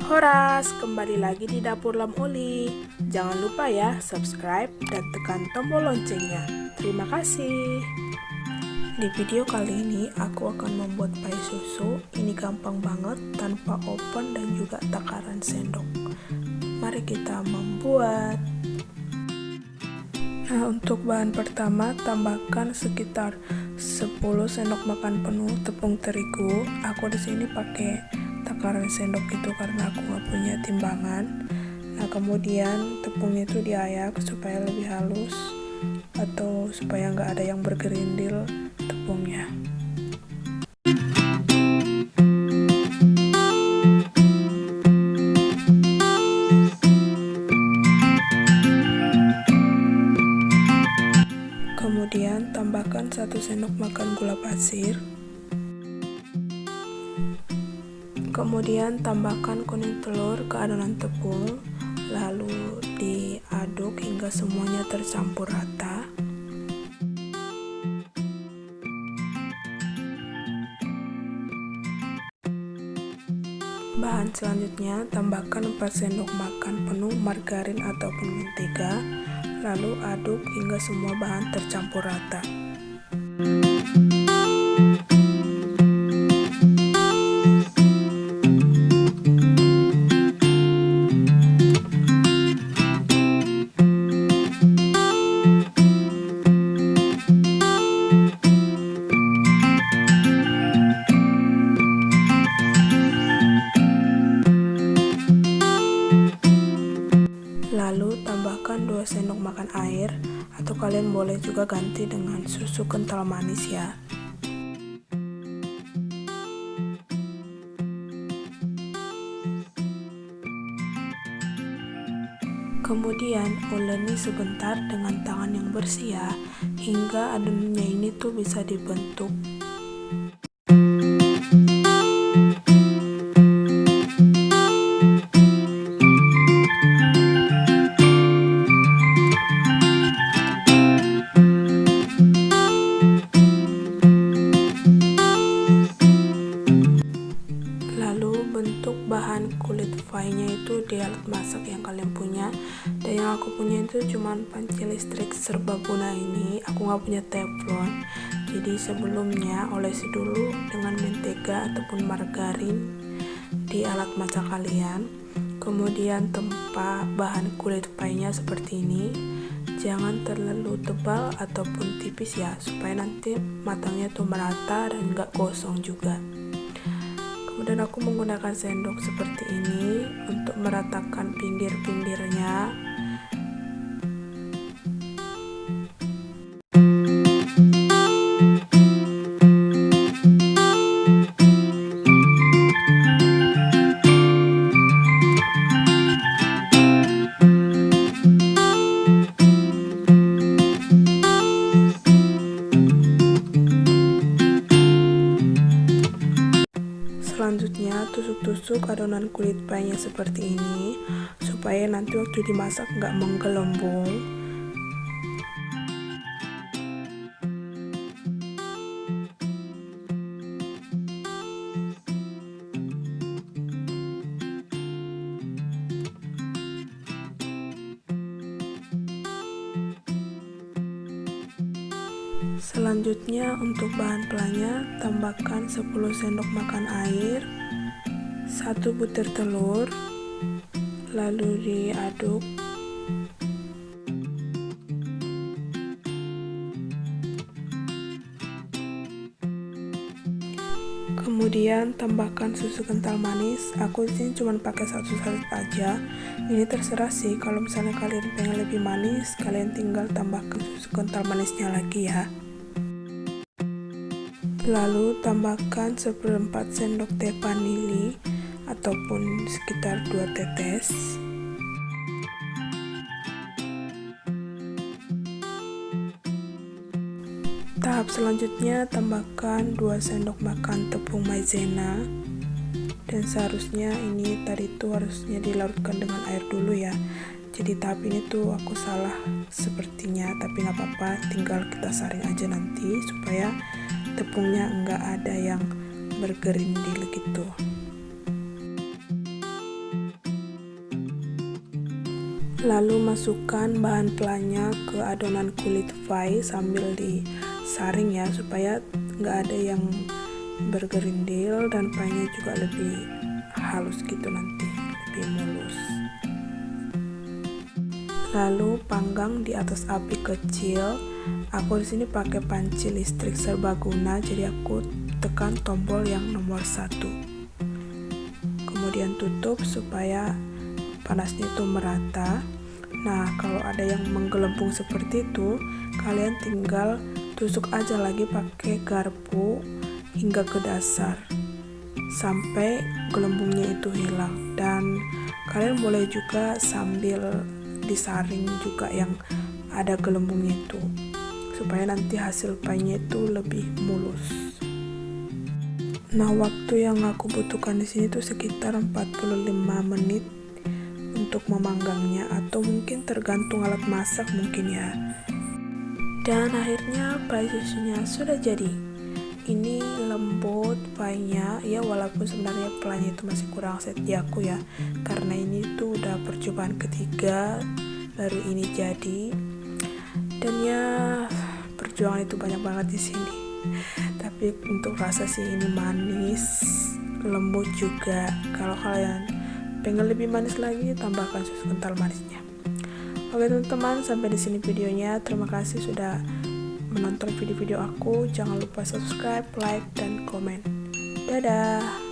Horas, kembali lagi di Dapur Lam Uli. Jangan lupa ya, subscribe dan tekan tombol loncengnya. Terima kasih. Di video kali ini, aku akan membuat pai susu. Ini gampang banget, tanpa oven dan juga takaran sendok. Mari kita membuat. Nah, untuk bahan pertama, tambahkan sekitar 10 sendok makan penuh tepung terigu. Aku di sini pakai takaran sendok itu karena aku nggak punya timbangan. Nah, kemudian tepungnya itu diayak supaya lebih halus atau supaya nggak ada yang bergerindil tepungnya. Kemudian tambahkan 1 sendok makan gula pasir. Kemudian tambahkan kuning telur ke adonan tepung, lalu diaduk hingga semuanya tercampur rata. Bahan selanjutnya, tambahkan 4 sendok makan penuh margarin ataupun mentega, lalu aduk hingga semua bahan tercampur rata. Lalu tambahkan 2 sendok makan air, atau kalian boleh juga ganti dengan susu kental manis ya. Kemudian uleni sebentar dengan tangan yang bersih ya, hingga adonannya ini tuh bisa dibentuk. Bentuk bahan kulit pie-nya itu di alat masak yang kalian punya, dan yang aku punya itu cuman panci listrik serbaguna ini. Aku nggak punya teflon, jadi sebelumnya olesi dulu dengan mentega ataupun margarin di alat masak kalian. Kemudian tempa bahan kulit pie-nya seperti ini, jangan terlalu tebal ataupun tipis ya, supaya nanti matangnya tuh merata dan nggak gosong juga. Kemudian aku menggunakan sendok seperti ini untuk meratakan pinggir-pinggirnya. Selanjutnya tusuk-tusuk adonan kulit pie-nya seperti ini, supaya nanti waktu dimasak nggak menggelembung. Selanjutnya untuk bahan pelanya, tambahkan 10 sendok makan air, 1 butir telur, lalu diaduk. Kemudian tambahkan susu kental manis. Aku disini cuma pakai 1 saset aja. Ini terserah sih, kalau misalnya kalian pengen lebih manis, kalian tinggal tambahkan susu kental manisnya lagi ya. Lalu tambahkan 1/4 sendok teh vanili ataupun sekitar 2 tetes. Tahap selanjutnya, tambahkan 2 sendok makan tepung maizena. Dan seharusnya ini tadi tuh harusnya dilarutkan dengan air dulu ya. Jadi tahap ini tuh aku salah sepertinya, tapi nggak apa-apa, tinggal kita saring aja nanti supaya tepungnya nggak ada yang bergerindil gitu. Lalu masukkan bahan pelanya ke adonan kulit pie sambil disaring ya, supaya nggak ada yang bergerindil dan pie-nya juga lebih halus gitu, nanti lebih mulus. Lalu panggang di atas api kecil. Aku di sini pakai panci listrik serbaguna, jadi aku tekan tombol yang nomor 1. Kemudian tutup supaya panasnya itu merata. Nah, kalau ada yang menggelembung seperti itu, kalian tinggal tusuk aja lagi pakai garpu hingga ke dasar sampai gelembungnya itu hilang. Dan kalian boleh juga sambil disaring juga yang ada gelembungnya itu, supaya nanti hasil pie-nya itu lebih mulus. Nah, waktu yang aku butuhkan di sini tuh sekitar 45 menit untuk memanggangnya, atau mungkin tergantung alat masak mungkin ya. Dan akhirnya pie susunya sudah jadi. Ini lembut pie-nya ya, walaupun sebenarnya pelanya itu masih kurang set di aku ya, karena ini tuh udah percobaan ketiga baru ini jadi. Dan ya, perjuangan itu banyak banget di sini. Tapi untuk rasa sih ini manis, lembut juga. Kalau kalian pengen lebih manis lagi, tambahkan susu kental manisnya. Oke teman-teman, sampai di sini videonya. Terima kasih sudah menonton video-video aku. Jangan lupa subscribe, like, dan komen. Dadah.